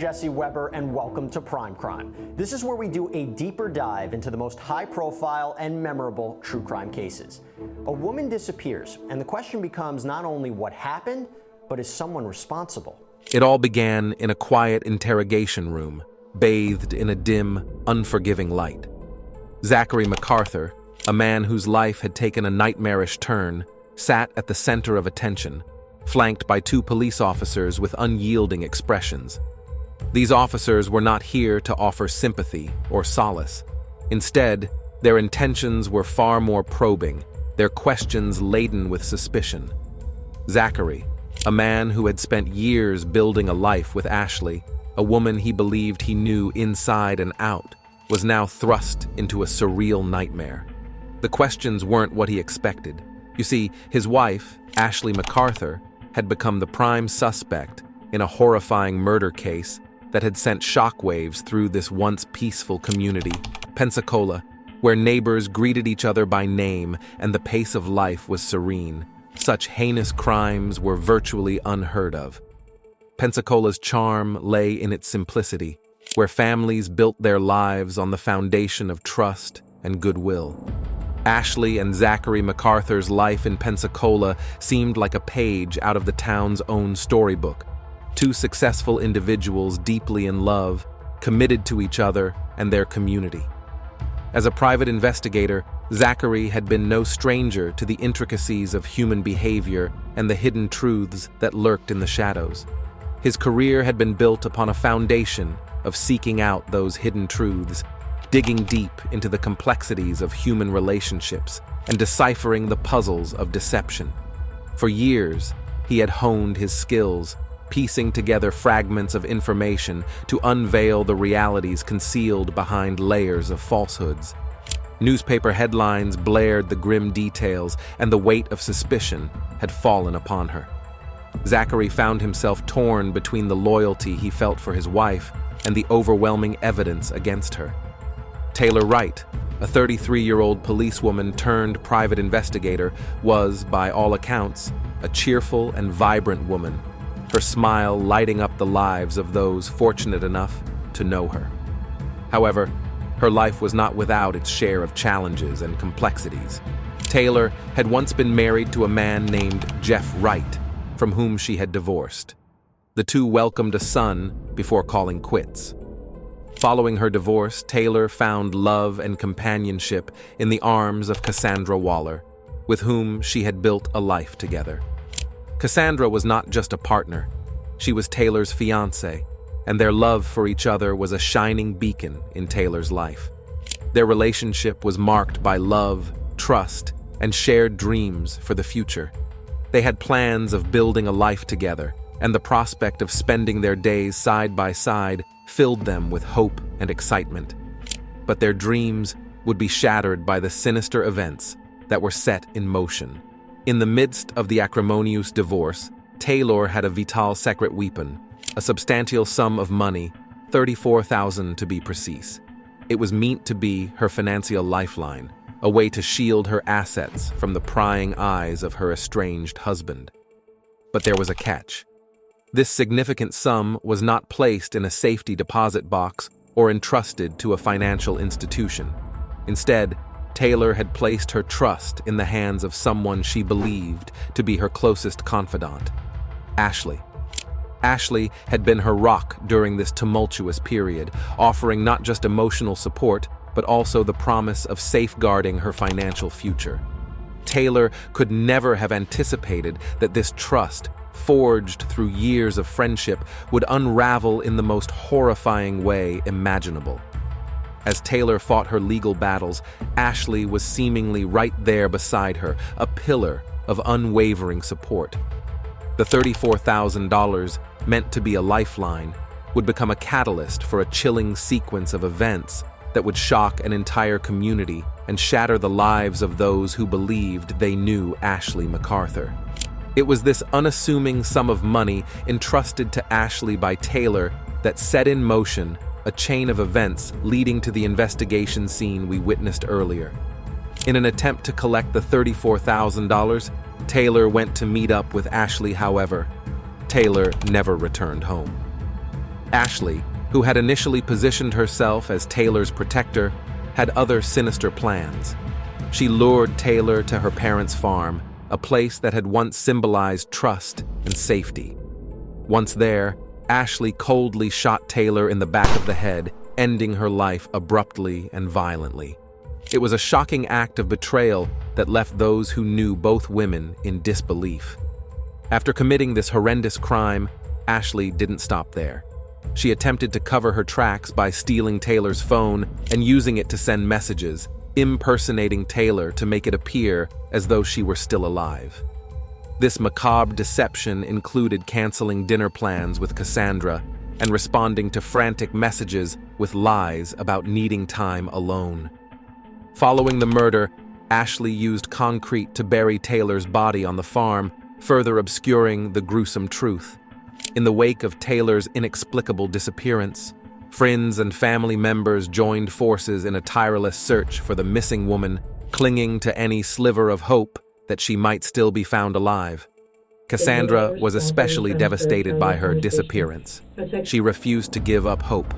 Jesse Weber, and welcome to Prime Crime. This is where we do a deeper dive into the most high-profile and memorable true crime cases. A woman disappears, and the question becomes not only what happened, but is someone responsible? It all began in a quiet interrogation room, bathed in a dim, unforgiving light. Zachary McArthur, a man whose life had taken a nightmarish turn, sat at the center of attention, flanked by two police officers with unyielding expressions. These officers were not here to offer sympathy or solace. Instead, their intentions were far more probing, their questions laden with suspicion. Zachary, a man who had spent years building a life with Ashley, a woman he believed he knew inside and out, was now thrust into a surreal nightmare. The questions weren't what he expected. You see, his wife, Ashley McArthur, had become the prime suspect in a horrifying murder case that had sent shockwaves through this once peaceful community, Pensacola, where neighbors greeted each other by name and the pace of life was serene. Such heinous crimes were virtually unheard of. Pensacola's charm lay in its simplicity, where families built their lives on the foundation of trust and goodwill. Ashley and Zachary McArthur's life in Pensacola seemed like a page out of the town's own storybook. Two successful individuals deeply in love, committed to each other and their community. As a private investigator, Zachary had been no stranger to the intricacies of human behavior and the hidden truths that lurked in the shadows. His career had been built upon a foundation of seeking out those hidden truths, digging deep into the complexities of human relationships and deciphering the puzzles of deception. For years, he had honed his skills, piecing together fragments of information to unveil the realities concealed behind layers of falsehoods. Newspaper headlines blared the grim details, and the weight of suspicion had fallen upon her. Zachary found himself torn between the loyalty he felt for his wife and the overwhelming evidence against her. Taylor Wright, a 33-year-old policewoman turned private investigator, was, by all accounts, a cheerful and vibrant woman, her smile lighting up the lives of those fortunate enough to know her. However, her life was not without its share of challenges and complexities. Taylor had once been married to a man named Jeff Wright, from whom she had divorced. The two welcomed a son before calling quits. Following her divorce, Taylor found love and companionship in the arms of Cassandra Waller, with whom she had built a life together. Cassandra was not just a partner, she was Taylor's fiancée, and their love for each other was a shining beacon in Taylor's life. Their relationship was marked by love, trust, and shared dreams for the future. They had plans of building a life together, and the prospect of spending their days side by side filled them with hope and excitement. But their dreams would be shattered by the sinister events that were set in motion. In the midst of the acrimonious divorce, Taylor had a vital secret weapon, a substantial sum of money, $34,000 to be precise. It was meant to be her financial lifeline, a way to shield her assets from the prying eyes of her estranged husband. But there was a catch. This significant sum was not placed in a safety deposit box or entrusted to a financial institution. Instead, Taylor had placed her trust in the hands of someone she believed to be her closest confidant, Ashley. Ashley had been her rock during this tumultuous period, offering not just emotional support, but also the promise of safeguarding her financial future. Taylor could never have anticipated that this trust, forged through years of friendship, would unravel in the most horrifying way imaginable. As Taylor fought her legal battles, Ashley was seemingly right there beside her, a pillar of unwavering support. The $34,000, meant to be a lifeline, would become a catalyst for a chilling sequence of events that would shock an entire community and shatter the lives of those who believed they knew Ashley McArthur. It was this unassuming sum of money entrusted to Ashley by Taylor that set in motion a chain of events leading to the investigation scene we witnessed earlier. In an attempt to collect the $34,000, Taylor went to meet up with Ashley. However, Taylor never returned home. Ashley, who had initially positioned herself as Taylor's protector, had other sinister plans. She lured Taylor to her parents' farm, a place that had once symbolized trust and safety. Once there, Ashley coldly shot Taylor in the back of the head, ending her life abruptly and violently. It was a shocking act of betrayal that left those who knew both women in disbelief. After committing this horrendous crime, Ashley didn't stop there. She attempted to cover her tracks by stealing Taylor's phone and using it to send messages, impersonating Taylor to make it appear as though she were still alive. This macabre deception included canceling dinner plans with Cassandra and responding to frantic messages with lies about needing time alone. Following the murder, Ashley used concrete to bury Taylor's body on the farm, further obscuring the gruesome truth. In the wake of Taylor's inexplicable disappearance, friends and family members joined forces in a tireless search for the missing woman, clinging to any sliver of hope that she might still be found alive. Cassandra was especially devastated by her disappearance. She refused to give up hope.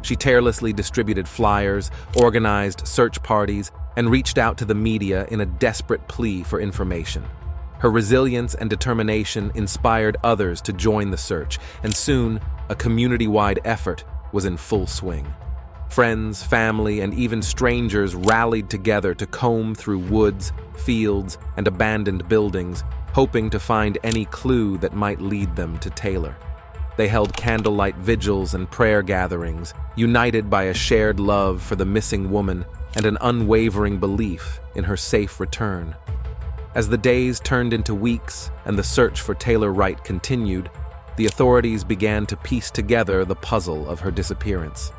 She tirelessly distributed flyers, organized search parties, and reached out to the media in a desperate plea for information. Her resilience and determination inspired others to join the search, and soon, a community-wide effort was in full swing. Friends, family, and even strangers rallied together to comb through woods, fields, and abandoned buildings, hoping to find any clue that might lead them to Taylor. They held candlelight vigils and prayer gatherings, united by a shared love for the missing woman and an unwavering belief in her safe return. As the days turned into weeks and the search for Taylor Wright continued, the authorities began to piece together the puzzle of her disappearance.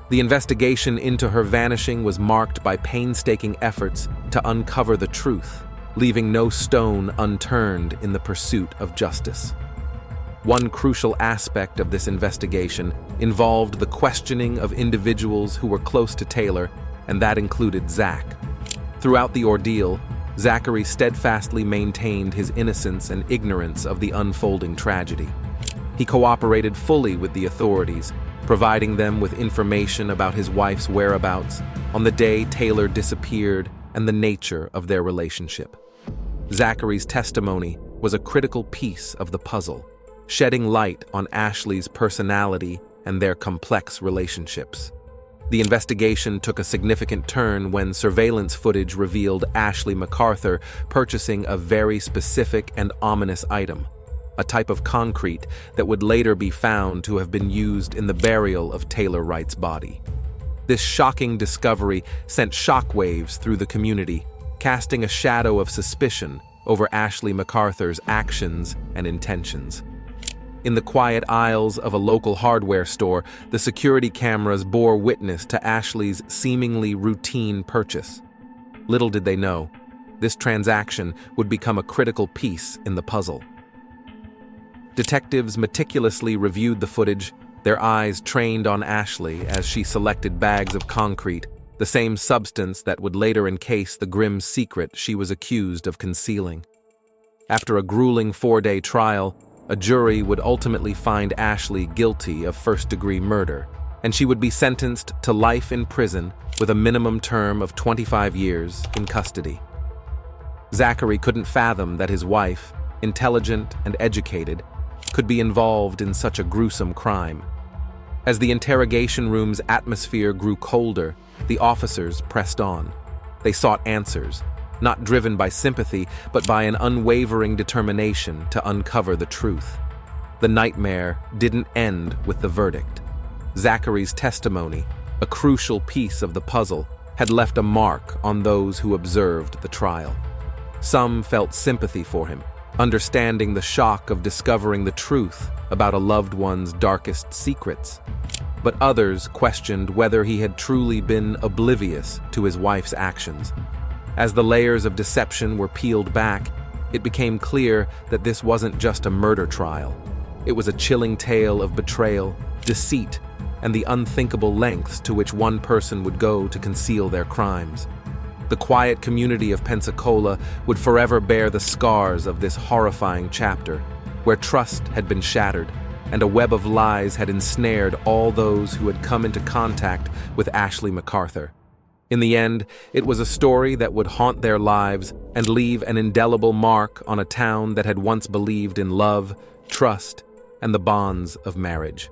The investigation into her vanishing was marked by painstaking efforts to uncover the truth, leaving no stone unturned in the pursuit of justice. One crucial aspect of this investigation involved the questioning of individuals who were close to Taylor, and that included Zach. Throughout the ordeal, Zachary steadfastly maintained his innocence and ignorance of the unfolding tragedy. He cooperated fully with the authorities, providing them with information about his wife's whereabouts on the day Taylor disappeared and the nature of their relationship. Zachary's testimony was a critical piece of the puzzle, shedding light on Ashley's personality and their complex relationships. The investigation took a significant turn when surveillance footage revealed Ashley McArthur purchasing a very specific and ominous item, a type of concrete that would later be found to have been used in the burial of Taylor Wright's body. This shocking discovery sent shockwaves through the community, casting a shadow of suspicion over Ashley McArthur's actions and intentions. In the quiet aisles of a local hardware store, the security cameras bore witness to Ashley's seemingly routine purchase. Little did they know, this transaction would become a critical piece in the puzzle. Detectives meticulously reviewed the footage, their eyes trained on Ashley as she selected bags of concrete, the same substance that would later encase the grim secret she was accused of concealing. After a grueling 4-day trial, a jury would ultimately find Ashley guilty of first-degree murder, and she would be sentenced to life in prison with a minimum term of 25 years in custody. Zachary couldn't fathom that his wife, intelligent and educated, could be involved in such a gruesome crime. As the interrogation room's atmosphere grew colder, the officers pressed on. They sought answers, not driven by sympathy, but by an unwavering determination to uncover the truth. The nightmare didn't end with the verdict. Zachary's testimony, a crucial piece of the puzzle, had left a mark on those who observed the trial. Some felt sympathy for him, understanding the shock of discovering the truth about a loved one's darkest secrets. But others questioned whether he had truly been oblivious to his wife's actions. As the layers of deception were peeled back, it became clear that this wasn't just a murder trial. It was a chilling tale of betrayal, deceit, and the unthinkable lengths to which one person would go to conceal their crimes. The quiet community of Pensacola would forever bear the scars of this horrifying chapter, where trust had been shattered and a web of lies had ensnared all those who had come into contact with Ashley McArthur. In the end, it was a story that would haunt their lives and leave an indelible mark on a town that had once believed in love, trust, and the bonds of marriage.